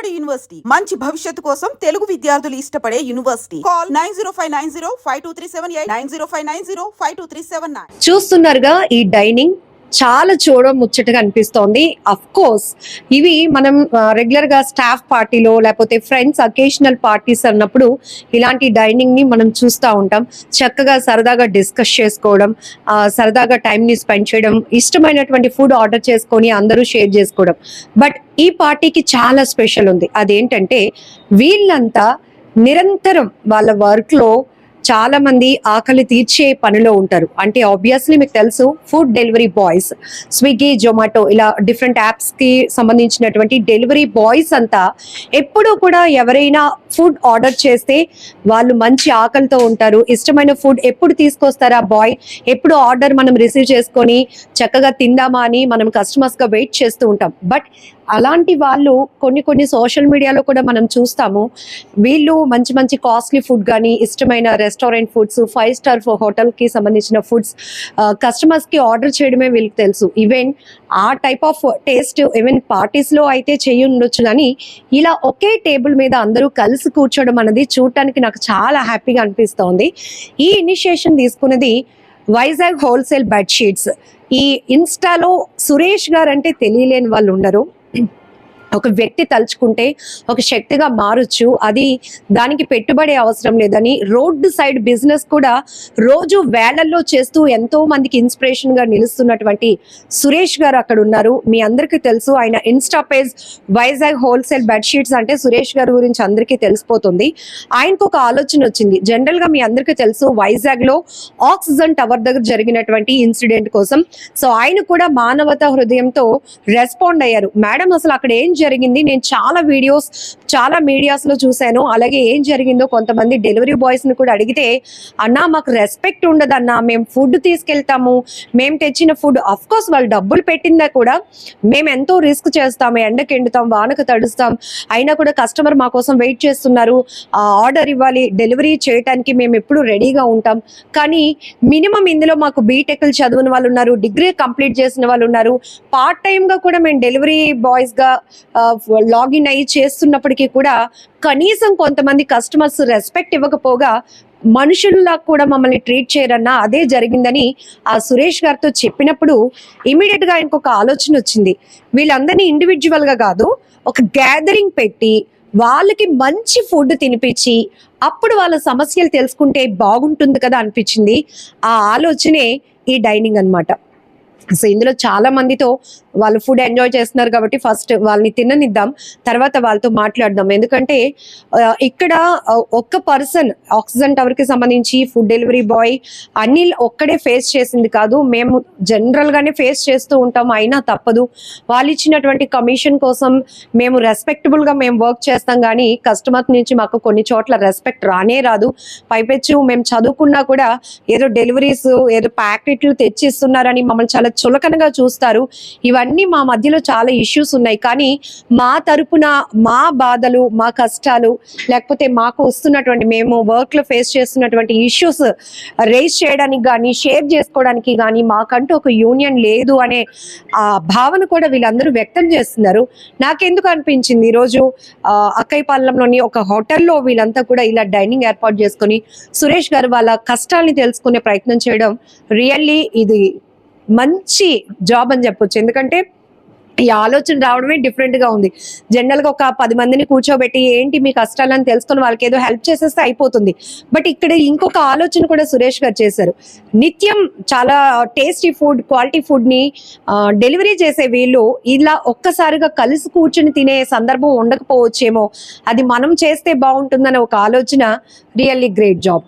Vijayawada university మంచి భవిష్యత్తు కోసం తెలుగు విద్యార్థులు ఇష్టపడే యూనివర్సిటీ. కాల్ 9059052378 9059052379. చూస్తున్నారుగా ఈ డైనింగ్ చాలా చూడడం ముచ్చటగా అనిపిస్తోంది. అఫ్ కోర్స్ ఇవి మనం రెగ్యులర్ గా స్టాఫ్ పార్టీలో లేకపోతే ఫ్రెండ్స్ అకేషనల్ పార్టీస్ అన్నప్పుడు ఇలాంటి డైనింగ్ ని మనం చూస్తూ ఉంటాం. చక్కగా సరదాగా డిస్కస్ చేసుకోవడం, సరదాగా టైం ని స్పెండ్ చేయడం, ఇష్టమైనటువంటి ఫుడ్ ఆర్డర్ చేసుకొని అందరూ షేర్ చేసుకోవడం. బట్ ఈ పార్టీకి చాలా స్పెషల్ ఉంది. అదేంటంటే వీళ్ళంతా నిరంతరం వాళ్ళ వర్క్ లో చాలా మంది ఆకలి తీర్చే పనిలో ఉంటారు. అంటే ఆబ్వియస్లీ మీకు తెలుసు, food delivery boys, Swiggy, Zomato ఇలా డిఫరెంట్ యాప్స్ కి సంబంధించినటువంటి డెలివరీ బాయ్స్ అంతా ఎప్పుడూ కూడా ఎవరైనా ఫుడ్ ఆర్డర్ చేస్తే వాళ్ళు మంచి ఆకలితో ఉంటారు. ఇష్టమైన ఫుడ్ ఎప్పుడు తీసుకొస్తారా బాయ్, ఎప్పుడు ఆర్డర్ మనం రిసీవ్ చేసుకొని చక్కగా తిందామా అని మనం కస్టమర్స్ గా వెయిట్ చేస్తూ ఉంటాం. బట్ అలాంటి వాళ్ళు కొన్ని సోషల్ మీడియాలో కూడా మనం చూస్తాము, వీళ్ళు మంచి మంచి కాస్ట్లీ ఫుడ్ కానీ, ఇష్టమైన రెస్టారెంట్ ఫుడ్స్, 5 స్టార్ హోటల్ కి సంబంధించిన ఫుడ్స్ కస్టమర్స్ కి ఆర్డర్ చేయడమే వీళ్ళకి తెలుసు. ఈవెన్ ఆ type of taste even parties లో అయితే చేయి ఉండొచ్చు, కానీ ఇలా ఒకే టేబుల్ మీద అందరూ కలిసి కూర్చోవడం అనేది చూడటానికి నాకు చాలా హ్యాపీగా అనిపిస్తోంది. ఈ ఇనిషియేషన్ తీసుకున్నది వైజాగ్ హోల్సేల్ బెడ్షీట్స్. ఈ ఇన్స్టాలో సురేష్ గారు అంటే తెలియలేని వాళ్ళు ఉండరు. ఒక వ్యక్తి తలుచుకుంటే ఒక శక్తిగా మారొచ్చు. అది దానికి పెట్టుబడి అవసరం లేదని రోడ్డు సైడ్ బిజినెస్ కూడా రోజు వేలల్లో చేస్తూ ఎంతో మందికి ఇన్స్పిరేషన్ గా నిలుస్తున్నటువంటి సురేష్ గారు అక్కడ ఉన్నారు. మీ అందరికీ తెలుసు, ఆయన Insta page Vizag wholesale bedsheets అంటే సురేష్ గారి గురించి అందరికీ తెలిసిపోతుంది. ఆయనకు ఒక ఆలోచన వచ్చింది. జనరల్ గా మీ అందరికీ తెలుసు, వైజాగ్ లో ఆక్సిజన్ టవర్ దగ్గర జరిగినటువంటి ఇన్సిడెంట్ కోసం సో ఆయన కూడా మానవతా హృదయంతో రెస్పాండ్ అయ్యారు. మేడం అసలు అక్కడ ఏం జరిగింది, నేను చాలా వీడియోస్ చాలా మీడియాస్ లో చూశాను, అలాగే ఏం జరిగిందో కొంతమంది డెలివరీ బాయ్స్ ని కూడా అడిగితే, అన్నా మాకు రెస్పెక్ట్ ఉండదన్నా, మేము ఫుడ్ తీసుకెళ్తాము, మేము తెచ్చిన ఫుడ్ అఫ్ కోర్స్ వాళ్ళు డబ్బులు పెట్టిందా కూడా మేము ఎంతో రిస్క్ చేస్తాము, ఎండకు ఎండుతాం, వానకు తడుస్తాం, అయినా కూడా కస్టమర్ మా కోసం వెయిట్ చేస్తున్నారు, ఆర్డర్ ఇవ్వాలి, డెలివరీ చేయడానికి మేము ఎప్పుడు రెడీగా ఉంటాం. కానీ మినిమం ఇందులో మాకు బీటెక్లు చదివిన వాళ్ళు ఉన్నారు, డిగ్రీ కంప్లీట్ చేసిన వాళ్ళు ఉన్నారు, పార్ట్ టైమ్ గా కూడా మేము డెలివరీ బాయ్స్ గా లాగిన్ అయ్యి చేస్తున్నప్పటికీ కూడా కనీసం కొంతమంది కస్టమర్స్ రెస్పెక్ట్ ఇవ్వకపోగా మనుషుల్లా కూడా మమ్మల్ని ట్రీట్ చేయరన్నా అదే జరిగిందని ఆ సురేష్ గారితో చెప్పినప్పుడు ఇమీడియట్ గా ఇంకొక ఆలోచన వచ్చింది. వీళ్ళందరినీ ఇండివిజువల్ గా కాదు, ఒక గ్యాదరింగ్ పెట్టి వాళ్ళకి మంచి ఫుడ్ తినిపించి అప్పుడు వాళ్ళ సమస్యలు తెలుసుకుంటే బాగుంటుంది కదా అనిపించింది. ఆ ఆలోచనే ఈ డైనింగ్ అన్నమాట. సో ఇందులో చాలా మందితో వాళ్ళు ఫుడ్ ఎంజాయ్ చేస్తున్నారు కాబట్టి ఫస్ట్ వాళ్ళని తిననిద్దాం, తర్వాత వాళ్ళతో మాట్లాడదాం. ఎందుకంటే ఇక్కడ ఒక్క పర్సన్ ఆక్సిజన్ టవర్ కి సంబంధించి ఫుడ్ డెలివరీ బాయ్ అనిల్ ఒక్కడే ఫేస్ చేసింది కాదు, మేము జనరల్ గానే ఫేస్ చేస్తూ ఉంటాం. అయినా తప్పదు, వాళ్ళు ఇచ్చినటువంటి కమిషన్ కోసం మేము రెస్పెక్టబుల్ గా మేము వర్క్ చేస్తాం, కానీ కస్టమర్ నుంచి మాకు కొన్ని చోట్ల రెస్పెక్ట్ రానే రాదు. పైపెచ్చు మేము చదువుకున్నా కూడా ఏదో డెలివరీస్ ఏదో ప్యాకెట్లు తెచ్చిస్తున్నారని మమ్మల్ని చాలా చులకనగా చూస్తారు. ఇవన్నీ మా మధ్యలో చాలా ఇష్యూస్ ఉన్నాయి, కానీ మా తరపున మా బాధలు, మా కష్టాలు, లేకపోతే మాకు వస్తున్నటువంటి మేము వర్క్ లో ఫేస్ చేస్తున్నటువంటి ఇష్యూస్ రేస్ చేయడానికి కానీ షేర్ చేసుకోవడానికి కానీ మాకంటూ ఒక యూనియన్ లేదు అనే ఆ భావన కూడా వీళ్ళందరూ వ్యక్తం చేస్తున్నారు. నాకెందుకు అనిపించింది, ఈరోజు అక్కయ్యపాలెంలోని ఒక హోటల్లో వీళ్ళంతా కూడా ఇలా డైనింగ్ ఏర్పాటు చేసుకుని సురేష్ గారు వాళ్ళ కష్టాలని తెలుసుకునే ప్రయత్నం చేయడం రియల్లీ ఇది మంచి జాబ్ అని చెప్పొచ్చు. ఎందుకంటే ఈ ఆలోచన రావడమే డిఫరెంట్ గా ఉంది. జనరల్ గా ఒక 10 మందిని కూర్చోబెట్టి ఏంటి మీ కష్టాలని తెలుసుకొని వాళ్ళకి ఏదో హెల్ప్ చేసేస్తే అయిపోతుంది. బట్ ఇక్కడ ఇంకొక ఆలోచన కూడా సురేష్ గారు చేశారు. నిత్యం చాలా టేస్టీ ఫుడ్, క్వాలిటీ ఫుడ్ ని డెలివరీ చేసే వీళ్ళు ఇలా ఒక్కసారిగా కలిసి కూర్చుని తినే సందర్భం ఉండకపోవచ్చేమో, అది మనం చేస్తే బాగుంటుందనే ఒక ఆలోచన రియల్లీ గ్రేట్ జాబ్.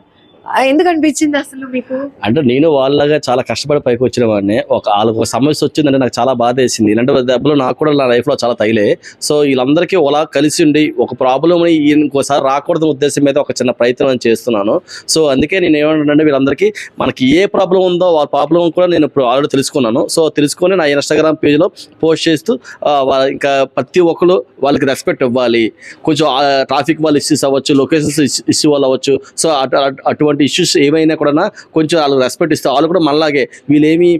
ఎందుకు అనిపించింది అసలు మీకు? అంటే నేను వాళ్ళగా చాలా కష్టపడి పైకి వచ్చిన వాడిని, వాళ్ళకి ఒక సమస్య వచ్చిందంటే నాకు చాలా బాధ వేసింది. ఇలాంటి దెబ్బలు నాకు కూడా నా లైఫ్ లో చాలా తగిలే. సో వీళ్ళందరికీ అలా కలిసి ఉండి ఒక ప్రాబ్లం ఇంకోసారి రాకూడదు ఉద్దేశం మీద ఒక చిన్న ప్రయత్నం చేస్తున్నాను. సో అందుకే నేను ఏమంటానంటే వీళ్ళందరికీ మనకి ఏ ప్రాబ్లం ఉందో వాళ్ళ ప్రాబ్లం కూడా నేను ఇప్పుడు ఆల్రెడీ తెలుసుకున్నాను. సో తెలుసుకొని నా ఇన్స్టాగ్రామ్ పేజ్లో పోస్ట్ చేస్తూ ఇంకా ప్రతి ఒక్కరు వాళ్ళకి రెస్పెక్ట్ ఇవ్వాలి. కొంచెం ట్రాఫిక్ వాళ్ళు ఇష్యూస్ అవ్వచ్చు, లొకేషన్స్ ఇష్యూ వాళ్ళు అవ్వచ్చు. సో అటువంటి ఇటువంటి ఇష్యూస్ ఏమైనా కూడా కొంచెం వాళ్ళు రెస్పెక్ట్ ఇస్తే వాళ్ళు కూడా మనలాగే వీళ్ళేమి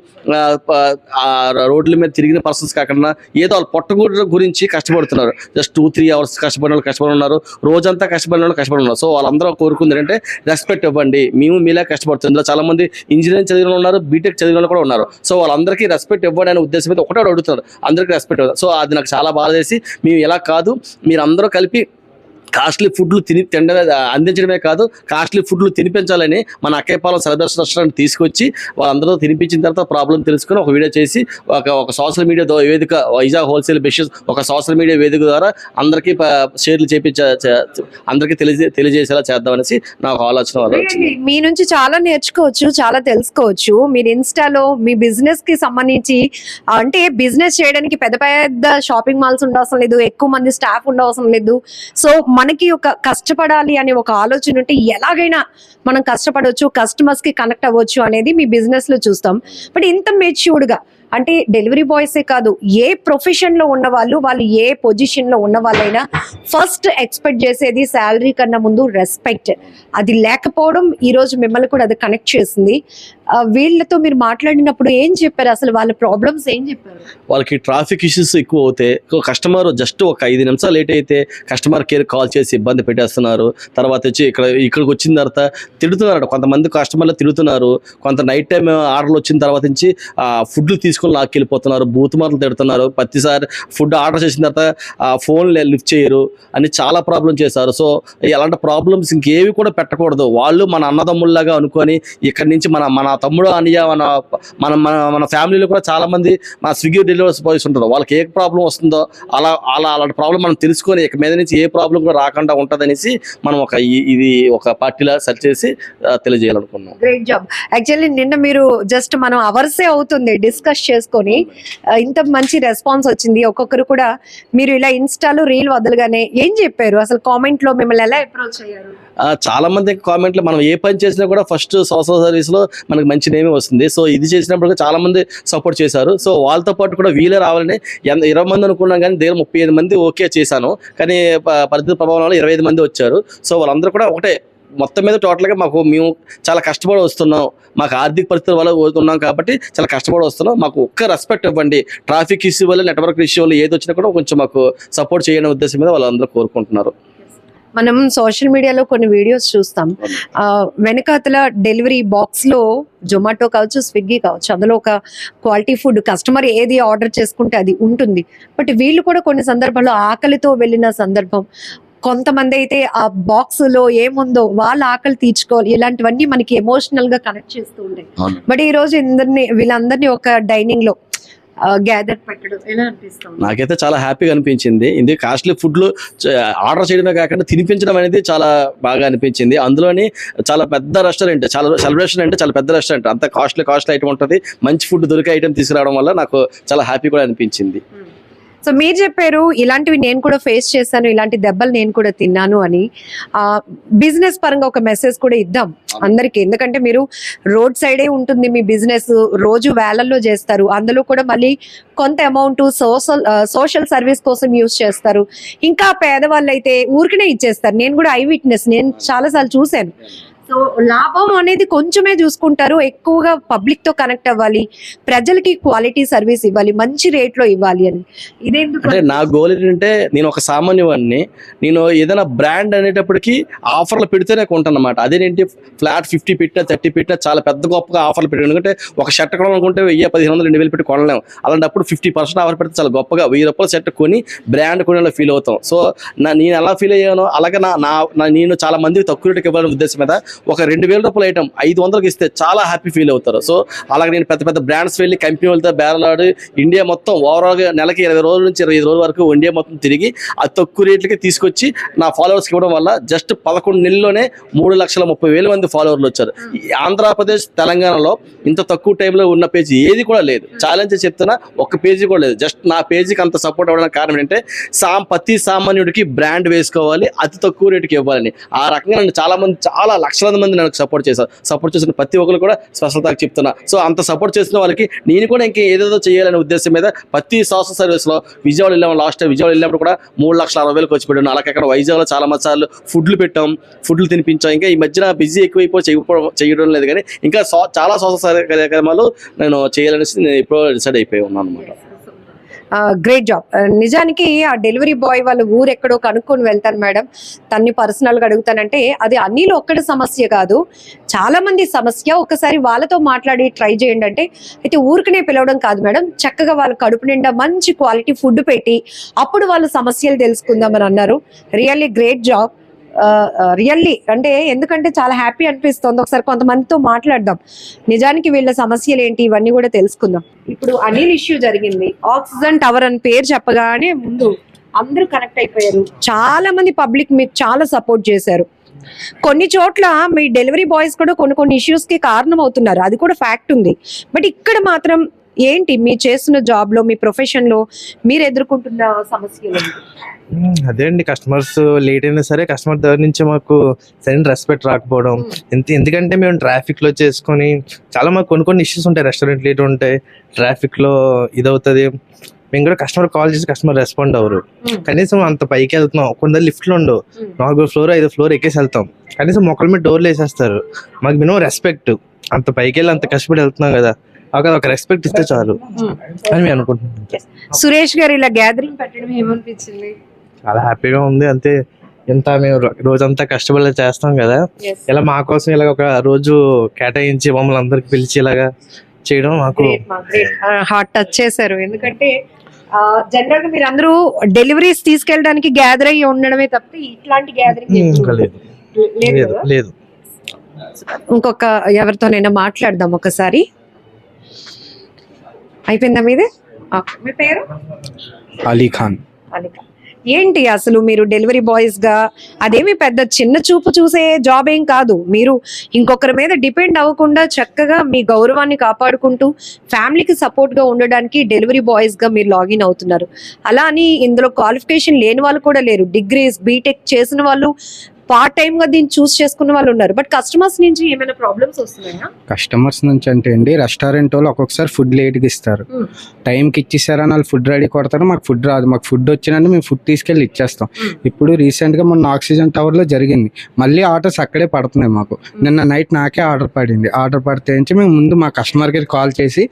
రోడ్ల మీద తిరిగిన పర్సన్స్ కాకుండా ఏదో వాళ్ళు పొట్టగూడ గురించి కష్టపడుతున్నారు. జస్ట్ 2-3 అవర్స్ కష్టపడిన వాళ్ళు కష్టపడి ఉన్నారు, రోజంతా కష్టపడిన వాళ్ళు కష్టపడి ఉన్నారు. సో వాళ్ళందరూ కోరుకుంది ఏంటంటే రెస్పెక్ట్ ఇవ్వండి, మేము మీలా కష్టపడుతుంది. ఇందులో చాలా మంది ఇంజనీరింగ్ చదివిన వాళ్ళు ఉన్నారు, బీటెక్ చదివిన వాళ్ళు కూడా ఉన్నారు. సో వాళ్ళందరికీ రెస్పెక్ట్ ఇవ్వండి అనే ఉద్దేశం మీద ఒకటే అడుగుతున్నారు, అందరికీ రెస్పెక్ట్ ఇవ్వాలి. సో అది నాకు చాలా బాధ చేసి, మేము ఇలా కాదు, మీరు అందరూ కలిపి కాస్ట్లీ ఫుడ్లు అందించడమే కాదు, కాస్ట్లీ ఫుడ్లు తినిపించాలని మన అక్కయ్యపాలెం సెలబ్రేషన్ రెస్టారెంట్ తీసుకొచ్చి వాళ్ళందరూ తినిపించిన తర్వాత ప్రాబ్లం తెలుసుకొని ఒక వీడియో చేసి ఒక సోషల్ మీడియా వేదిక, వైజాగ్ హోల్సేల్ బిజినెస్ ఒక సోషల్ మీడియా వేదిక ద్వారా అందరికీ షేర్లు అందరికీ తెలియజేసేలా చేద్దామనేసి నాకు ఆలోచన వల్ల వచ్చింది. మీ నుంచి చాలా నేర్చుకోవచ్చు, చాలా తెలుసుకోవచ్చు. మీరు ఇన్స్టాలో మీ బిజినెస్ కి సంబంధించి, అంటే బిజినెస్ చేయడానికి పెద్ద పెద్ద షాపింగ్ మాల్స్ ఉండవసరం లేదు, ఎక్కువ మంది స్టాఫ్ ఉండవసరం లేదు. సో మనకి ఒక కష్టపడాలి అనే ఒక ఆలోచన ఉంటే ఎలాగైనా మనం కష్టపడవచ్చు, కస్టమర్స్ కి కనెక్ట్ అవ్వచ్చు అనేది మీ బిజినెస్ లో చూస్తాం. బట్ ఇంత మెచ్యూర్డ్ గా, అంటే డెలివరీ బాయ్సే కాదు, ఏ ప్రొఫెషన్ లో ఉన్న వాళ్ళు ఏ పొజిషన్ లో ఉన్న వాళ్ళైనా ఫస్ట్ ఎక్స్పెక్ట్ చేసేది శాలరీ కన్నా ముందు రెస్పెక్ట్. అది లేకపోవడం ఈ రోజు మిమ్మల్ని కూడా అది కనెక్ట్ చేసింది. వీళ్ళతో మీరు మాట్లాడినప్పుడు ఏం చెప్పారు, అసలు వాళ్ళ ప్రాబ్లమ్స్ ఏం చెప్పారు? వాళ్ళకి ట్రాఫిక్ ఇష్యూస్ ఎక్కువ అవుతాయి. కస్టమర్ జస్ట్ ఒక 5 నిమిషాలు లేట్ అయితే కస్టమర్ కేర్ కాల్ చేసి ఇబ్బంది పెట్టేస్తున్నారు. తర్వాత వచ్చి ఇక్కడికి వచ్చిన తర్వాత తిడుతున్నారు, కొంతమంది కస్టమర్లు తిడుతున్నారు. కొంత నైట్ టైం ఆర్డర్లు వచ్చిన తర్వాత నుంచి ఫుడ్లు తీసుకొని లాక్కెళ్ళిపోతున్నారు, బూతుమాటలు తిడుతున్నారు. ప్రతిసారి ఫుడ్ ఆర్డర్ చేసిన తర్వాత ఫోన్ లిఫ్ట్ చేయరు అని చాలా ప్రాబ్లం చేశారు. సో అలాంటి ప్రాబ్లమ్స్ ఇంకేవి కూడా పెట్టకూడదు. వాళ్ళు మన అన్నదమ్ముల్లాగా అనుకొని ఇక్కడి నుంచి మన తమ్ముడు అనియ మన ఫ్యామిలీలో కూడా చాలా మంది మన స్విగ్గీ డెలివరీ బాయ్స్ ఉంటారు. వాళ్ళకి ఏ ప్రాబ్లం వస్తుందో అలాంటి ప్రాబ్లం మనం తెలుసుకొని ఇక మీద నుంచి ఏ ప్రాబ్లం కూడా రాకుండా ఉంటుందనేసి మనం ఇది ఒక పార్టీలా సెర్చ్ చేసి తెలియజేయాలనుకున్నాం. Great job. యాక్చువల్లీ నిన్న మీరు జస్ట్ మనం అవర్సే అవుతుంది డిస్కస్ చేసుకొని ఇంత మంచి రెస్పాన్స్ వచ్చింది. ఒక్కొక్కరు కూడా మీరు ఇలా ఇన్స్టాలో రీల్ వదలగానే ఏం చెప్పారు, అసలు కామెంట్ లో మిమ్మల్ని ఎలా అప్రోచ్ అయ్యారు? చాలా మంది కామెంట్లు, మనం ఏ పని చేసినా కూడా ఫస్ట్ సోషల్ సర్వీస్ లో మనకి మంచి నేమే వస్తుంది. సో ఇది చేసినప్పుడు చాలా మంది సపోర్ట్ చేశారు. సో వాళ్ళతో పాటు కూడా వీలే రావాలని 20 మంది అనుకున్నాం, కానీ దగ్గర 35 మంది ఓకే చేశాను. కానీ పరిస్థితి ప్రభావం వల్ల 25 మంది వచ్చారు. సో వాళ్ళందరూ కూడా ఒకటే మొత్తం మీద టోటల్గా మేము చాలా కష్టపడి వస్తున్నాం, మాకు ఆర్థిక పరిస్థితుల వల్ల ఉన్నాం కాబట్టి చాలా కష్టపడి వస్తున్నాం, మాకు ఒక్క రెస్పెక్ట్ ఇవ్వండి, ట్రాఫిక్ ఇష్యూ వల్ల నెట్వర్క్ ఇష్యూ వల్ల ఏది వచ్చినా కూడా కొంచెం మాకు సపోర్ట్ చేయడం ఉద్దేశం మీద వాళ్ళందరూ కోరుకుంటున్నారు. మనం సోషల్ మీడియాలో కొన్ని వీడియోస్ చూస్తాం, వెనకాతల డెలివరీ బాక్స్ లో జొమాటో కావచ్చు, స్విగ్గీ కావచ్చు, అందులో ఒక క్వాలిటీ ఫుడ్ కస్టమర్ ఏది ఆర్డర్ చేసుకుంటే అది ఉంటుంది. బట్ వీళ్ళు కూడా కొన్ని సందర్భాల్లో ఆకలితో వెళ్ళిన సందర్భం, కొంతమంది అయితే ఆ బాక్స్ లో ఏముందో వాళ్ళ ఆకలి తీర్చుకోవాలి, ఇలాంటివన్నీ మనకి ఎమోషనల్ గా కనెక్ట్ చేస్తూ ఉంటాయి. బట్ ఈ రోజు వీళ్ళందరినీ ఒక డైనింగ్ లో గ్యాదర్ పెట్టడం ఎలా అనిపిస్తుంది? నాకైతే చాలా హ్యాపీగా అనిపించింది. ఇది కాస్ట్లీ ఫుడ్లు ఆర్డర్ చేయడమే కాకుండా తినిపించడం అనేది చాలా బాగా అనిపించింది. అందులోని చాలా పెద్ద రెస్టారెంట్, చాలా సెలబ్రేషన్ అంటే చాలా పెద్ద రెస్టారెంట్, అంత కాస్ట్లీ ఐటమ్ ఉంటుంది. మంచి ఫుడ్ దొరికే ఐటమ్ తీసుకురావడం వల్ల నాకు చాలా హ్యాపీ కూడా అనిపించింది. సో మీరు చెప్పారు ఇలాంటివి నేను కూడా ఫేస్ చేశాను, ఇలాంటి దెబ్బలు నేను కూడా తిన్నాను అని. బిజినెస్ పరంగా ఒక మెసేజ్ కూడా ఇద్దాం అందరికి, ఎందుకంటే మీరు రోడ్ సైడే ఉంటుంది మీ బిజినెస్, రోజు వేలల్లో చేస్తారు, అందులో కూడా మళ్ళీ కొంత అమౌంట్ సోషల్ సర్వీస్ కోసం యూజ్ చేస్తారు. ఇంకా పేదవాళ్ళు అయితే ఊరికనే ఇచ్చేస్తారు. నేను కూడా ఐ విట్నెస్, నేను చాలాసార్లు చూశాను. సో లాభం అనేది కొంచెమే చూసుకుంటారు, ఎక్కువగా పబ్లిక్ తో కనెక్ట్ అవ్వాలి, ప్రజలకి క్వాలిటీ సర్వీస్ ఇవ్వాలి, మంచి రేట్ లో ఇవ్వాలి అని. ఇదేందుకు అంటే నా గోల్ ఏంటంటే, నేను ఒక సామాన్యవాడిని, నేను ఏదైనా బ్రాండ్ అనేటప్పటికీ ఆఫర్లు పెడితేనే కొంటాను అనమాట. అదేంటి ఫ్లాట్ 50 పెట్టినా 30 పెట్టినా చాలా పెద్ద గొప్పగా ఆఫర్లు పెట్టాను. ఎందుకంటే ఒక షర్ట్ కొనాలనుకుంటే 1000, 1500, 2000 పెట్టి కొనలేము. అలాంటప్పుడు 50% ఆఫర్ పెడితే చాలా గొప్పగా 1000 రూపాయల షర్ట్ కొని బ్రాండ్ కొనేలా ఫీల్ అవుతాం. సో నేను ఎలా ఫీల్ అయ్యానో అలాగే నేను చాలా మందికి తక్కువ రేటుకి ఇవ్వాలనే ఉద్దేశం మీద ఒక 2000 రూపాయల ఐటమ్ 500కి ఇస్తే చాలా హ్యాపీ ఫీల్ అవుతారు. సో అలాగే నేను పెద్ద పెద్ద బ్రాండ్స్ వెళ్ళి కంపెనీ వాళ్ళతో బేరలాడి ఇండియా మొత్తం ఓవరాల్గా నెలకి 20 రోజుల నుంచి 25 రోజుల వరకు ఇండియా మొత్తం తిరిగి అది తక్కువ రేట్లకి తీసుకొచ్చి నా ఫాలోవర్స్కి ఇవ్వడం వల్ల జస్ట్ 11 నెలల్లోనే 3,30,000 మంది ఫాలోవర్లు వచ్చారు. ఆంధ్రప్రదేశ్, తెలంగాణలో ఇంత తక్కువ టైంలో ఉన్న పేజీ ఏది కూడా లేదు. ఛాలెంజ్ చెప్తున్నా, ఒక్క పేజీ కూడా లేదు. జస్ట్ నా పేజీకి అంత సపోర్ట్ అవ్వడానికి కారణం ఏంటంటే ప్రతి సామాన్యుడికి బ్రాండ్ వేసుకోవాలి, అతి తక్కువ రేటుకి ఇవ్వాలని. ఆ రకంగా చాలా మంది చాలా లక్షల లక్షలాది మంది నాకు సపోర్ట్ చేసిన ప్రతి ఒక్కరు కూడా స్పెషల్ థాంక్స్ చెప్తున్నా. సో అంత సపోర్ట్ చేసిన వాళ్ళకి నేను కూడా ఇంకా ఏదేదో చేయాలనే ఉద్దేశం మీద ప్రతి సోషల్ సర్వీస్లో విజయవాడ వెళ్ళాము. లాస్ట్ టైం విజయవాడ వెళ్ళినప్పుడు కూడా 3,60,000 ఖర్చు పెట్టాను. అలాగే అక్కడ వైజాగ్లో చాలా మంది సార్లు ఫుడ్లు పెట్టాం, ఫుడ్లు తినిపించాం. ఇంకా ఈ మధ్యన బిజీ ఎక్కువైపోయి చేయడం లేదు, కానీ ఇంకా చాలా సోషల్ కార్యక్రమాలు నేను చేయాలనేసి నేను ఇప్పుడు డిసైడ్ అయిపోయి ఉన్నాను అనమాట. Great job. నిజానికి ఆ డెలివరీ బాయ్ వాళ్ళ ఊరు ఎక్కడో కనుక్కొని వెళ్తాను మేడం, తన్ని పర్సనల్గా అడుగుతానంటే అది అన్నిలో ఒక్కటి సమస్య కాదు, చాలా మంది సమస్య. ఒకసారి వాళ్ళతో మాట్లాడి ట్రై చేయండి అంటే, అయితే ఊరికనే పిలవడం కాదు మేడం, చక్కగా వాళ్ళ కడుపు నిండా మంచి క్వాలిటీ ఫుడ్ పెట్టి అప్పుడు వాళ్ళ సమస్యలు తెలుసుకుందామని అన్నారు. Really great job. రియల్లీ అంటే ఎందుకంటే చాలా హ్యాపీ అనిపిస్తుంది. ఒకసారి కొంతమందితో మాట్లాడదాం, నిజానికి వీళ్ళ సమస్యలు ఏంటి ఇవన్నీ కూడా తెలుసుకుందాం. ఇప్పుడు అనిల్ ఇష్యూ జరిగింది, ఆక్సిజన్ టవర్ అని పేరు చెప్పగానే ముందు అందరూ కనెక్ట్ అయిపోయారు. చాలా మంది పబ్లిక్ మీకు చాలా సపోర్ట్ చేశారు. కొన్ని చోట్ల మీ డెలివరీ బాయ్స్ కూడా కొన్ని ఇష్యూస్ కి కారణం అవుతున్నారు, అది కూడా ఫ్యాక్ట్ ఉంది. బట్ ఇక్కడ మాత్రం ఏంటి మీరు చేస్తున్న జాబ్ లో, మీ ప్రొఫెషన్ లో మీరు ఎదుర్కొంటున్న సమస్యలు? అదే అండి, కస్టమర్స్ లేట్ అయినా సరే కస్టమర్ దగ్గర నుంచి మాకు సరైన రెస్పెక్ట్ రాకపోవడం. ఎందుకంటే మేము ట్రాఫిక్ లో చేసుకొని చాలా మాకు కొన్ని ఇష్యూస్ ఉంటాయి, రెస్టారెంట్ లేట్ ఉంటాయి, ట్రాఫిక్ లో ఇదవుతుంది. మేము కూడా కస్టమర్ కాల్ చేసి కస్టమర్ రెస్పాండ్ అవ్వరు. కనీసం అంత పైకి వెళ్తున్నాం, కొందరు లిఫ్ట్లు ఉండవు, 4వ ఫ్లోర్ 5వ ఫ్లోర్ ఎక్కేసి వెళ్తాం, కనీసం మొక్కల మీద డోర్లు వేసేస్తారు. మాకు మినిమం రెస్పెక్ట్, అంత పైకి వెళ్ళి అంత కష్టపడి వెళ్తున్నాం కదా, ఒక రెస్పెక్ట్ ఇస్తే చాలు అని మేము అనుకుంటున్నాం. సురేష్ గారు ఇలా గ్యాదరింగ్ పెట్టడం ఏమనిపించింది? చాలా హ్యాపీగా ఉంది. అంతే, ఎంత మేము రోజంతా కష్టపడి చేస్తాం కదా, ఇలా మా కోసం ఇలా ఒక రోజు కేటాయించి మమ్మల్ని అందరికి పిలిచి ఇలాగా చేయడం మాకు హార్ట్ టచ్ చేశారు. ఎందుకంటే జనరల్ గా మీరు అందరూ డెలివరీస్ తీసుకెళ్ళడానికి గ్యాదర్ అయ్యి ఉండడమే తప్ప ఇట్లాంటి గ్యాదరింగ్ లేదు. ఇంకొక ఎవరితోనైనా మాట్లాడదాం ఒకసారి. అయిపోయిందా మీదే? మీ పేరు? అలీ ఖాన్. ఏంటి అసలు మీరు డెలివరీ బాయ్స్ గా అదేమి పెద్ద చిన్న చూపు చూసే జాబ్ ఏం కాదు. మీరు ఇంకొకరి మీద డిపెండ్ అవ్వకుండా చక్కగా మీ గౌరవాన్ని కాపాడుకుంటూ ఫ్యామిలీకి సపోర్ట్ గా ఉండడానికి డెలివరీ బాయ్స్ గా మీరు లాగిన్ అవుతున్నారు. అలా అని ఇందులో క్వాలిఫికేషన్ లేని వాళ్ళు కూడా లేరు, డిగ్రీస్ బీటెక్ చేసిన వాళ్ళు, పార్ట్ టైమ్ గా దీన్ని చూస్ చేసుకున్న వాళ్ళు ఉన్నారు. బట్ కస్టమర్స్ నుంచి ఏమైనా ప్రాబ్లమ్స్ వస్తున్నాయా? కస్టమర్స్ నుంచి అంటే అండి, రెస్టారెంట్ వాళ్ళు ఒక్కొక్కసారి ఫుడ్ లేట్గా ఇస్తారు, టైంకి ఇచ్చేసారని వాళ్ళు ఫుడ్ రెడీ కొడతారు, మాకు ఫుడ్ రాదు. మాకు ఫుడ్ వచ్చినంటే మేము ఫుడ్ తీసుకెళ్ళి ఇచ్చేస్తాం. ఇప్పుడు రీసెంట్గా మొన్న ఆక్సిజన్ టవర్లో జరిగింది, మళ్ళీ ఆర్డర్స్ అక్కడే పడుతున్నాయి మాకు. నిన్న నైట్ నాకే ఆర్డర్ పడింది, ఆర్డర్ పడితే నుంచి మేము ముందు మా కస్టమర్కి కాల్ చేసి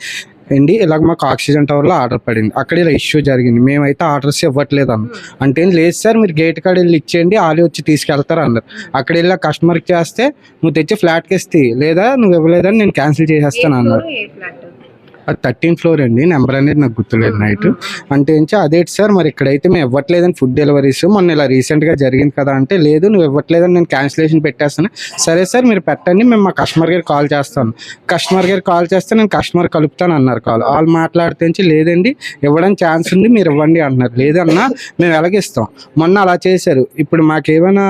ఏంటి ఇలాగ మాకు ఆక్సిజన్ టవర్లో ఆర్డర్ పడింది, అక్కడ ఇలా ఇష్యూ జరిగింది, మేమైతే ఆర్డర్స్ ఇవ్వట్లేదు అన్న. అంటే లేదు సార్, మీరు గేట్ కాడ వెళ్ళి ఇచ్చేయండి, వాళ్ళు వచ్చి తీసుకెళ్తారు అన్నారు. అక్కడ వెళ్ళి కస్టమర్కి చేస్తే నువ్వు తెచ్చి ఫ్లాట్కి ఇస్తే, లేదా నువ్వు ఇవ్వలేదని నేను క్యాన్సిల్ చేసేస్తాను అన్నారు. అది 13th ఫ్లోర్ అండి, నెంబర్ అనేది నాకు గుర్తులేదు నైట్. అంటే ఏంటి అదేంటి సార్, మరి ఇక్కడైతే మేము ఇవ్వట్లేదని ఫుడ్ డెలివరీస్ మొన్న ఇలా రీసెంట్గా జరిగింది కదా అంటే, లేదు నువ్వు ఇవ్వట్లేదని నేను క్యాన్సిలేషన్ పెట్టేస్తాను. సరే సార్ మీరు పెట్టండి, మేము మా కస్టమర్ గారికి కాల్ చేస్తాను. కస్టమర్ గారికి కాల్ చేస్తే నేను కస్టమర్ కలుపుతాను అన్నారు. కాల్ వాళ్ళు మాట్లాడితే లేదండి ఇవ్వడానికి ఛాన్స్ ఉంది, మీరు ఇవ్వండి అంటున్నారు. లేదన్నా మేము ఎలాగిస్తాం, మొన్న అలా చేశారు. ఇప్పుడు మాకేమైనా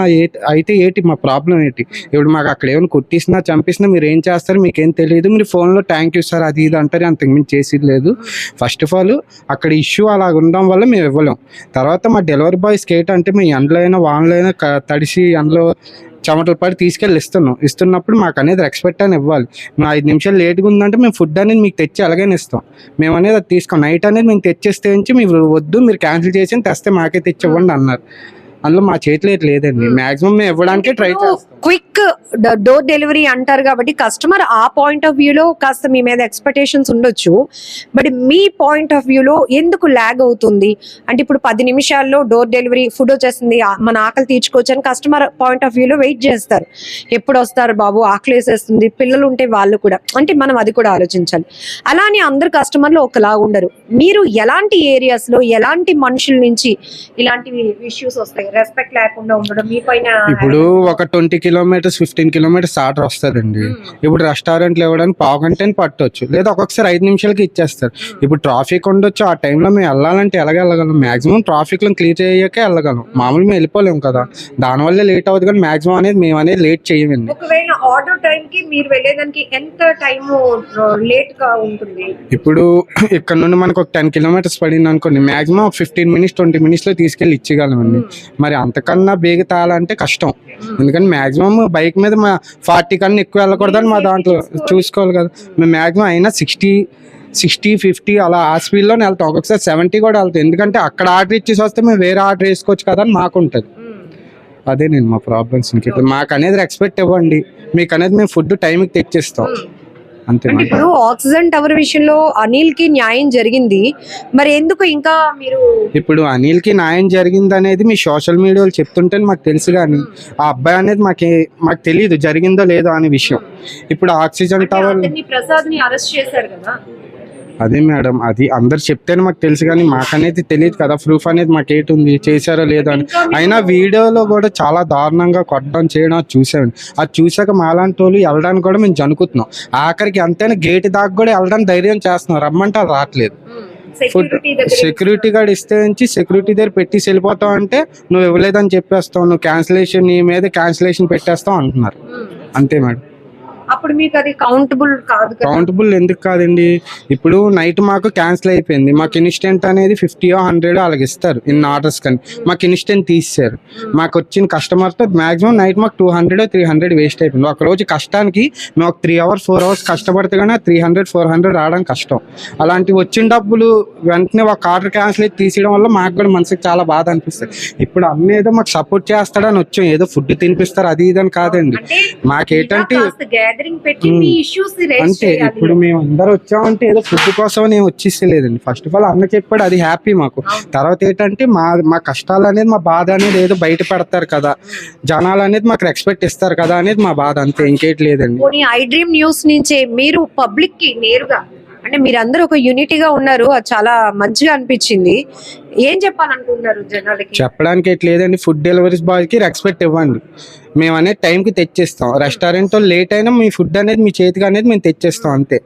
అయితే ఏంటి మా ప్రాబ్లం ఏంటి? ఇప్పుడు మాకు అక్కడ ఏమైనా కొట్టిసినా చంపేసినా మీరు ఏం చేస్తారు, మీకేం తెలియదు, మీరు ఫోన్లో థ్యాంక్ యూ సార్ అది ఇది అంటారు, అంత మేము చేసేది లేదు. ఫస్ట్ ఆఫ్ ఆల్ అక్కడ ఇష్యూ అలా ఉండడం వల్ల మేము ఇవ్వలేం. తర్వాత మా డెలివరీ బాయ్స్కి ఏంటంటే మేము ఎండలో అయినా వానలో అయినా తడిసి ఎండలో చెమటలు పడి తీసుకెళ్ళి ఇస్తున్నప్పుడు మాకు అనేది ఎక్స్పెక్ట్ అని ఇవ్వాలి. మేము 5 నిమిషాలు లేట్గా ఉందంటే మేము ఫుడ్ అనేది మీకు తెచ్చి అలాగైనా ఇస్తాం. మేము అనేది అది తీసుకోం. నైట్ అనేది మేము తెచ్చేస్తే మీరు వద్దు, మీరు క్యాన్సిల్ చేసి తెస్తే మాకే తెచ్చి ఇవ్వండి అన్నారు. అందులో మా చేతిలో లేదండి, మాక్సిమం మేము ఇవ్వడానికి ట్రై చేస్తాం. క్విక్ డోర్ డెలివరీ అంటారు కాబట్టి కస్టమర్ ఆ పాయింట్ ఆఫ్ వ్యూలో కాస్త మీ మీద ఎక్స్పెక్టేషన్స్ ఉండొచ్చు. బట్ మీ పాయింట్ ఆఫ్ వ్యూలో ఎందుకు ల్యాగ్ అవుతుంది అంటే, ఇప్పుడు 10 నిమిషాల్లో డోర్ డెలివరీ ఫుడ్ వచ్చేసింది, మన ఆకలి తీర్చుకోవచ్చు అని కస్టమర్ పాయింట్ ఆఫ్ వ్యూలో వెయిట్ చేస్తారు. ఎప్పుడు వస్తారు బాబు, ఆకలి వేసేస్తుంది, పిల్లలు ఉంటే వాళ్ళు కూడా, అంటే మనం అది కూడా ఆలోచించాలి. అలానే అందరు కస్టమర్లు ఒకలా ఉండరు. మీరు ఎలాంటి ఏరియాస్ లో ఎలాంటి మనుషుల నుంచి ఇలాంటి ఇష్యూస్ వస్తాయి, రెస్పెక్ట్ లేకుండా ఉండడం మీ పైన? ఇప్పుడు ఒక 20 కిలోమీటర్స్ 15 కిలోమీటర్స్ ఆర్డర్ వస్తుందండి. ఇప్పుడు రెస్టారెంట్లో ఇవ్వడానికి పావు గంటని పట్టవచ్చు, లేదా ఒక్కొక్కసారి 5 నిమిషాలకి ఇచ్చేస్తారు. ఇప్పుడు ట్రాఫిక్ ఉండొచ్చు, ఆ టైంలో మేము వెళ్ళాలంటే వెళ్ళగలం. మాక్సిమం ట్రాఫిక్ లో క్లియర్ చేయకే వెళ్ళగలం, మామూలు మేము వెళ్ళిపోలేము కదా, దానివల్ల లేట్ అవుతుంది. కానీ మాక్సిమం అనేది మేము అనేది లేట్ చేయమండి. ఒకవేళ ఆర్డర్ టైం కి మీరు వెళ్ళేదానికి ఎంత టైం లేట్ గా ఉంటుంది? ఇప్పుడు ఇక్కడ నుండి మనకు ఒక 10 కిలోమీటర్స్ పడింది అనుకోండి, మాక్సిమం 15 మినిట్స్ 20 మినిట్స్ లో తీసుకెళ్లి ఇచ్చేయగలమండి. మరి అంతకన్నా బేగ తాళాలంటే కష్టం, ఎందుకంటే మాక్సిమం బైక్ మీద 40 కన్నా ఎక్కువ వెళ్ళకూడదని మా దాంట్లో చూసుకోవాలి కదా. మేము మాక్సిమం అయినా 60-50 అలా ఆ స్పీడ్లోనే వెళ్తాం, ఒక్కొక్కసారి 70 కూడా వెళ్తాం. ఎందుకంటే అక్కడ ఆర్డర్ ఇచ్చేసి వస్తే మేము వేరే ఆర్డర్ వేసుకోవచ్చు కదా అని మాకు ఉంటుంది. అదే నేను మా ప్రాబ్లమ్స్. ఇంక మాకు అనేది రెస్పెక్ట్ ఇవ్వండి, మీకు అనేది మేము ఫుడ్ టైంకి తెచ్చిస్తాం అంతే. అంటే ఇప్పుడు ఆక్సిజన్ టవర్ విషయంలో అనిల్ కి న్యాయం జరిగింది, మరి ఎందుకు ఇంకా మీరు? ఇప్పుడు అనిల్ కి న్యాయం జరిగింది అనేది మీ సోషల్ మీడియాలో చెప్తుంటే మాకు తెలుసు, కానీ ఆ అబ్బాయి అనేది మాకు తెలియదు జరిగిందో లేదో అనే విషయం. ఇప్పుడు ఆక్సిజన్ టవర్ ప్రసాద్ ని అరెస్ట్ చేశారు కదా. అదే మేడం, అది అందరు చెప్తేనే మాకు తెలుసు, కానీ మాకనేది తెలియదు కదా, ప్రూఫ్ అనేది మాకేటి ఉంది చేశారో లేదో అని. అయినా వీడియోలో కూడా చాలా దారుణంగా కొట్టడం చేయడం అది చూసామండి. అది చూసాక మాలాంటి వాళ్ళు వెళ్ళడానికి కూడా మేము జనుకుతున్నాం. ఆఖరికి అంతేనా గేట్ దాకా కూడా వెళ్ళడానికి ధైర్యం చేస్తున్నాం, రమ్మంటే అది రావట్లేదు. ఫుడ్ సెక్యూరిటీ గార్డ్ ఇస్తే నుంచి సెక్యూరిటీ దగ్గర పెట్టి వెళ్ళిపోతావు అంటే నువ్వు ఇవ్వలేదని చెప్పేస్తావు, నువ్వు క్యాన్సిలేషన్ నీ మీద క్యాన్సిలేషన్ పెట్టేస్తావు అంటున్నారు. అంతే మేడం. అప్పుడు మీకు అది కౌంటబుల్ కాదు కదా? కౌంటబుల్ ఎందుకు కాదండి, ఇప్పుడు నైట్ మాకు క్యాన్సిల్ అయిపోయింది, మాకు ఇన్స్టెంట్ అనేది 50-100 అలాగే ఇస్తారు ఇన్ని ఆర్డర్స్, కానీ మాకు ఇన్స్టెంట్ తీసేశారు. మాకు వచ్చిన కస్టమర్తో మాక్సిమం నైట్ మాకు 200-300 వేస్ట్ అయిపోయింది. ఒక రోజు కష్టానికి మేము ఒక 3-4 అవర్స్ కష్టపడితే కానీ 300-400 రావడం కష్టం. అలాంటి వచ్చిన డబ్బులు వెంటనే ఒక ఆర్డర్ క్యాన్సిల్ అయితే తీసేయడం వల్ల మాకు కూడా మనసుకి చాలా బాధ అనిపిస్తుంది. ఇప్పుడు అన్న ఏదో మాకు సపోర్ట్ చేస్తాడని వచ్చాం, ఏదో ఫుడ్ తినిపిస్తారు అది ఇదని కాదండి. మాకేంటంటే అంటే ఇప్పుడు మేము అందరూ వచ్చామంటే ఏదో ఫుడ్ కోసం నేను వచ్చేసలేదండి. ఫస్ట్ ఆఫ్ ఆల్ అన్న చెప్పాడు, అది హ్యాపీ మాకు. తర్వాత ఏంటంటే మా కష్టాలు అనేది మా బాధ అనేది ఏదో బయట పెడతారు కదా, జనాలు అనేది మాకు రెస్పెక్ట్ ఇస్తారు కదా అనేది మా బాధ, అంతే, ఇంకేటి లేదండి. ఐ డ్రీమ్ న్యూస్ నుంచే మీరు పబ్లిక్ కి నేరుగా, అంటే మీరందరూ ఒక యూనిటీగా ఉన్నారు, అది చాలా మంచిగా అనిపించింది. ఏం చెప్పాలనుకుంటున్నారు జనాలకి? చెప్పడానికి ఎట్ లేదండి, ఫుడ్ డెలివరీస్ బాయ్ కి రెస్పెక్ట్ ఇవ్వండి. మేము అనేది టైంకి తెచ్చేస్తాం. రెస్టారెంట్ లేట్ అయినా మీ ఫుడ్ అనేది మీ చేతికి అనేది మేము తెచ్చేస్తాం అంతే,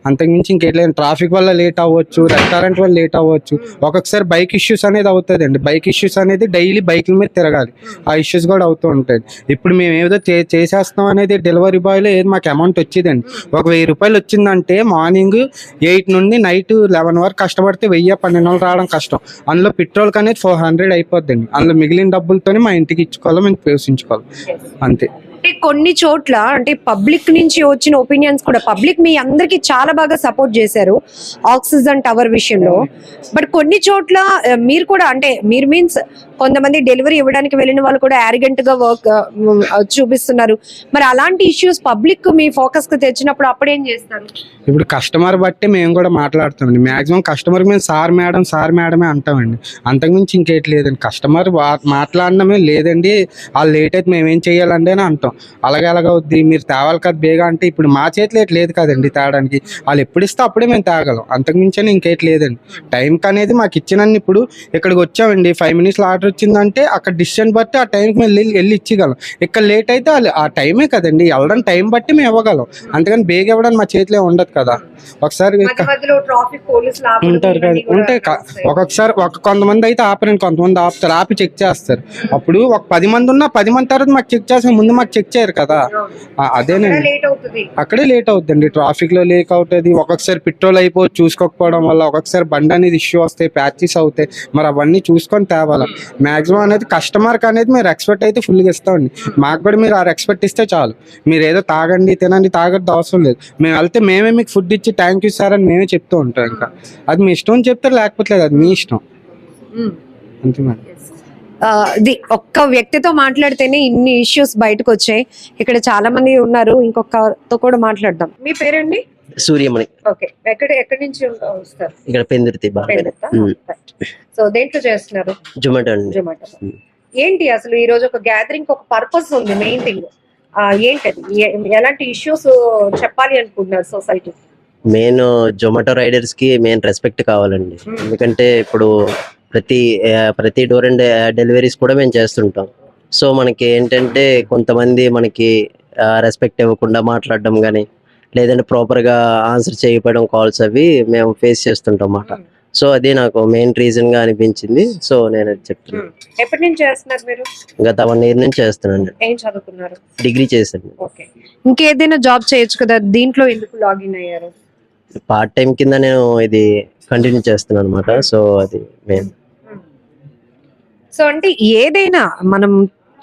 అంతకుమించి ఇంకేట్లేదు. ట్రాఫిక్ వల్ల లేట్ అవ్వచ్చు, రెస్టారెంట్ వల్ల లేట్ అవ్వచ్చు, ఒక్కొక్కసారి బైక్ ఇష్యూస్ అనేది అవుతుంది అండి. బైక్ ఇష్యూస్ అనేది డైలీ బైక్ల మీద తిరగాలి, ఆ ఇష్యూస్ కూడా అవుతూ ఉంటాయి. ఇప్పుడు మేము ఏదో చేసేస్తాం అనేది డెలివరీ బాయ్లో ఏది మాకు అమౌంట్ వచ్చేదండి. ఒక 1000 రూపాయలు వచ్చిందంటే మార్నింగ్ 8 నుండి నైట్ 11 వరకు కష్టపడితే 1000-1200 రావడం కష్టం. అందులో పెట్రోల్కి అనేది 400 అయిపోద్దండి. అందులో మిగిలిన డబ్బులతోనే మా ఇంటికి ఇచ్చుకోవాలి, మేము పోషించుకోవాలి అంతే. అంటే కొన్ని చోట్ల అంటే పబ్లిక్ నుంచి వచ్చిన ఒపీనియన్స్ కూడా, పబ్లిక్ మీ అందరికి చాలా బాగా సపోర్ట్ చేశారు ఆక్సిజన్ టవర్ విషయంలో. బట్ కొన్ని చోట్ల మీరు కూడా, అంటే మీరు మీన్స్ కొంతమంది డెలివరీ ఇవ్వడానికి వెళ్ళిన వాళ్ళు కూడా యారిగెంట్ గా వర్క్ చూపిస్తున్నారు. మరి అలాంటి ఇష్యూస్ పబ్లిక్ మీ ఫోకస్ కు తెచ్చినప్పుడు అప్పుడేం చేస్తారు? ఇప్పుడు కస్టమర్ బట్టి మేము కూడా మాట్లాడుతామండి. మాక్సిమం కస్టమర్ మేము సార్ మేడమే అంటామండి, అంతకుమించి ఇంకేటి లేదండి. కస్టమర్ మాట్లాడడమే లేదండి, వాళ్ళు లేట్ అయితే మేమేం చేయాలండి అని అంటాం. అలాగవుద్ది, మీరు తేవాలి కదా బేగా అంటే ఇప్పుడు మా చేతిలో ఏటి లేదు కదండి తేడానికి. వాళ్ళు ఎప్పుడు ఇస్తే అప్పుడే మేము తేగలం, అంతకుమించి ఇంకేటి లేదండి. టైంకి అనేది మాకు ఇచ్చినన్ని, ఇప్పుడు ఇక్కడికి వచ్చామండి 5 మినిట్స్లో ఆర్డర్ వచ్చిందంటే అక్కడ డిస్టెన్స్ బట్టి ఆ టైంకి మేము వెళ్ళి ఇచ్చిగలం. ఇక్కడ లేట్ అయితే ఆ టైమే కదండి, వెళ్ళడం టైం బట్టి మేము ఇవ్వగలం, అంతేగాని బేగ ఇవ్వడానికి మా చేతిలో ఉండదు కదా. ఒకసారి ఉంటారు కదా, ఉంటాయి ఒక్కొక్కసారి కొంతమంది అయితే ఆపరండి, కొంతమంది ఆపుతారు, ఆపి చెక్ చేస్తారు. అప్పుడు ఒక 10 మంది ఉన్నా 10 మంది తర్వాత మాకు చెక్ చేస్తే ముందు మాకు చెక్ చేయరు కదా, అదేనండి. అక్కడే లేట్ అవుతుందండి, ట్రాఫిక్ లో లేక్ అవుతుంది. ఒక్కొక్కసారి పెట్రోల్ అయిపోయి చూసుకోకపోవడం వల్ల ఒక్కొక్కసారి బండి అనేది ఇష్యూ వస్తాయి, ప్యాచెస్ అవుతాయి. మరి అవన్నీ చూసుకొని తేవాలి. మాక్సిమం అనేది కస్టమర్కి అనేది మీరు రెస్పెక్ట్ అయితే ఫుల్గా ఇస్తామండి. మాకు కూడా మీరు ఆ రెస్పెక్ట్ ఇస్తే చాలు. మీరు ఏదో తాగండి తినండి తాగద్దు అవసరం లేదు. మేము వెళ్తే మేమే మీకు ఫుడ్ ఇచ్చి థ్యాంక్ యూ సార్ అని మేమే చెప్తూ ఉంటాం. ఇంకా అది మీ ఇష్టం చెప్తారు, లేకపోతే లేదు, అది మీ ఇష్టం అంతే మేడం. ఇది ఒక్క వ్యక్తితో మాట్లాడితేనే ఇన్ని ఇష్యూస్ బయటకు వచ్చాయి. ఇక్కడ చాలా మంది ఉన్నారు, ఇంకొకతో కూడా మాట్లాడదాం. మీ పేరండి? సూర్యమణి. ఓకే, ఎక్కడి నుంచి వస్తారు? ఇక్కడ పెందుర్తి. సో దేంట్లో చేస్తున్నారు? జొమాటో అండి. జొమాటో. ఏంటి అసలు ఈ రోజు ఒక గ్యాదరింగ్ ఒక పర్పస్ ఉంది, మెయిన్ థింగ్ ఏంటది? ఎలాంటి ఇష్యూస్ చెప్పాలి అనుకుంటున్నారు సొసైటీ? మెయిన్ జొమాటో రైడర్స్ కి మెయిన్ రెస్పెక్ట్ కావాలండి. ఎందుకంటే ఇప్పుడు ప్రతి డోర్ అండ్ డెలివరీస్ కూడా మేము చేస్తుంటాం. సో మనకి ఏంటంటే కొంతమంది మనకి రెస్పెక్ట్ ఇవ్వకుండా మాట్లాడడం కానీ, లేదంటే ప్రాపర్గా ఆన్సర్ చేయకపోవడం కాల్స్ అవి మేము ఫేస్ చేస్తుంటాం అన్నమాట. సో అది నాకు మెయిన్ రీజన్ గా అనిపించింది. సో నేను అది చెప్తున్నాను. ఎప్పటి నుంచి చేస్తున్నారు మీరు? గత 1 year నుంచి చేస్తున్నాను. ఏం చదువుకున్నారు? డిగ్రీ చేశాను. ఓకే, ఇంకేదైనా జాబ్ చేయొచ్చు కదా, దీంట్లో ఎందుకు లాగిన్ అయ్యారు? పార్ట్ టైం కింద నేను ఇది కంటిన్యూ చేస్తున్నాను అనమాట. సో అది మెయిన్. సో అంటే ఏదైనా మనం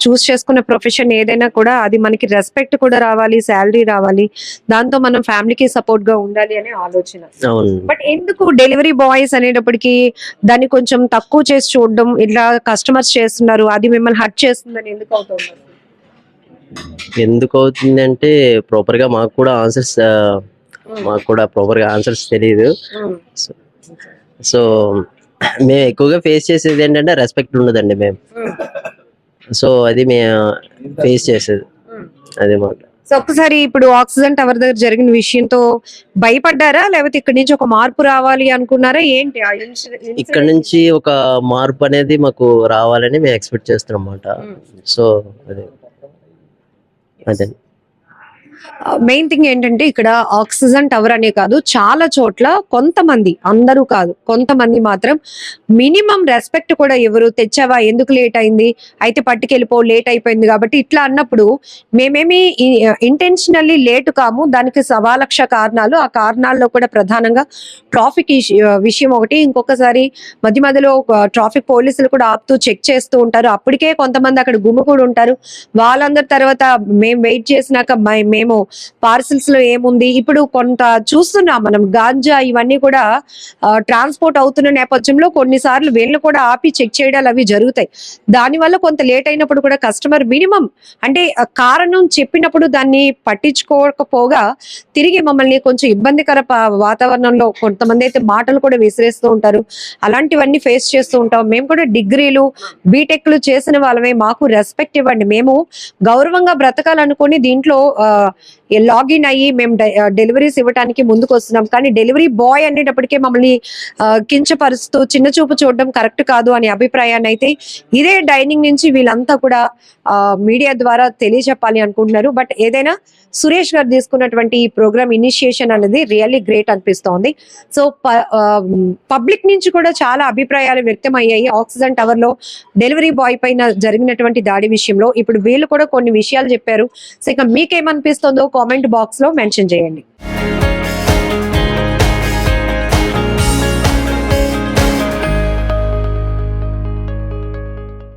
చూస్ చేసుకున్న ప్రొఫెషన్ ఏదైనా కూడా అది మనకి రెస్పెక్ట్ కూడా రావాలి, శాలరీ రావాలి, దాంతో మనం ఫ్యామిలీకి సపోర్ట్ గా ఉండాలి అనే ఆలోచన. అవును. బట్ ఎందుకు డెలివరీ బాయ్స్ అనేటప్పటికి దాన్ని కొంచెం తక్కువ చేసి చూడడం, ఇట్లా కస్టమర్స్ చేస్తున్నారు అది మిమ్మల్ని హర్ట్ చేస్తుందని ఎందుకు అవుతుంది? ఎందుకు అవుతుంది అంటే ప్రాపర్ గా మాకు కూడా ఆన్సర్స్ తెలియదు. సో మేము ఎక్కువగా ఫేస్ చేసేది ఏంటంటే రెస్పెక్ట్ ఉండదండి మేము. సో అది మేము ఫేస్ చేసేది అదే మాట. సో ఒక్కసారి ఇప్పుడు ఆక్సిజన్ టవర్ దగ్గర జరిగిన విషయంతో భయపడ్డారా, లేకపోతే ఇక్కడ నుంచి ఒక మార్పు రావాలి అనుకున్నారా ఏంటి? ఇక్కడ నుంచి ఒక మార్పు అనేది మాకు రావాలని మేము ఎక్స్పెక్ట్ చేస్తున్నాం అన్నమాట. సో అదే మెయిన్ థింగ్ ఏంటంటే ఇక్కడ ఆక్సిజన్ టవర్ అనే కాదు, చాలా చోట్ల కొంతమంది, అందరూ కాదు కొంతమంది మాత్రం మినిమం రెస్పెక్ట్ కూడా ఎవరు, తెచ్చావా, ఎందుకు లేట్ అయింది, అయితే పట్టుకెళ్ళిపో, లేట్ అయిపోయింది కాబట్టి ఇట్లా అన్నప్పుడు మేమేమి ఇంటెన్షనల్లీ లేట్ కాము, దానికి 1,00,000 కారణాలు. ఆ కారణాల్లో కూడా ప్రధానంగా ట్రాఫిక్ విషయం ఒకటి. ఇంకొకసారి మధ్య మధ్యలో ట్రాఫిక్ పోలీసులు కూడా ఆపుతూ చెక్ చేస్తూ ఉంటారు. అప్పటికే కొంతమంది అక్కడ గుమికూడి ఉంటారు. వాళ్ళందరి తర్వాత మేము వెయిట్ చేసినాక మేము పార్సిల్స్ లో ఏముంది, ఇప్పుడు కొంత చూస్తున్నాం మనం, గాంజా ఇవన్నీ కూడా ట్రాన్స్పోర్ట్ అవుతున్న నేపథ్యంలో కొన్నిసార్లు వీళ్ళు కూడా ఆపి చెక్ చేయడాలు అవి జరుగుతాయి. దానివల్ల కొంత లేట్ అయినప్పుడు కూడా కస్టమర్ మినిమం అంటే కారణం చెప్పినప్పుడు దాన్ని పట్టించుకోకపోగా తిరిగి మమ్మల్ని కొంచెం ఇబ్బందికర వాతావరణంలో కొంతమంది అయితే మాటలు కూడా విసిరేస్తూ ఉంటారు. అలాంటివన్నీ ఫేస్ చేస్తూ ఉంటాం. మేము కూడా డిగ్రీలు బీటెక్లు చేసిన వాళ్ళమే, మాకు రెస్పెక్ట్ ఇవ్వండి. మేము గౌరవంగా బ్రతకాలనుకుని దీంట్లో లాగిన్ అయ్యి మేము డెలివరీస్ ఇవ్వడానికి ముందుకు వస్తున్నాం. కానీ డెలివరీ బాయ్ అనేటప్పటికే మమ్మల్ని కించపరుస్తూ చిన్న చూపు చూడడం కరెక్ట్ కాదు అనే అభిప్రాయాన్ని అయితే ఇదే డైనింగ్ నుంచి వీళ్ళంతా కూడా మీడియా ద్వారా తెలియజెప్పాలి అనుకుంటున్నారు. బట్ ఏదైనా సురేష్ గారు తీసుకున్నటువంటి ఈ ప్రోగ్రామ్ ఇనిషియేషన్ అనేది రియల్లీ గ్రేట్ అనిపిస్తోంది. సో పబ్లిక్ నుంచి కూడా చాలా అభిప్రాయాలు వ్యక్తం అయ్యాయి ఆక్సిజన్ టవర్ లో డెలివరీ బాయ్ పైన జరిగినటువంటి దాడి విషయంలో. ఇప్పుడు వీళ్ళు కూడా కొన్ని విషయాలు చెప్పారు. సో ఇక మీకేమనిపిస్తుందో కామెంట్ బాక్స్ లో మెన్షన్ చేయండి.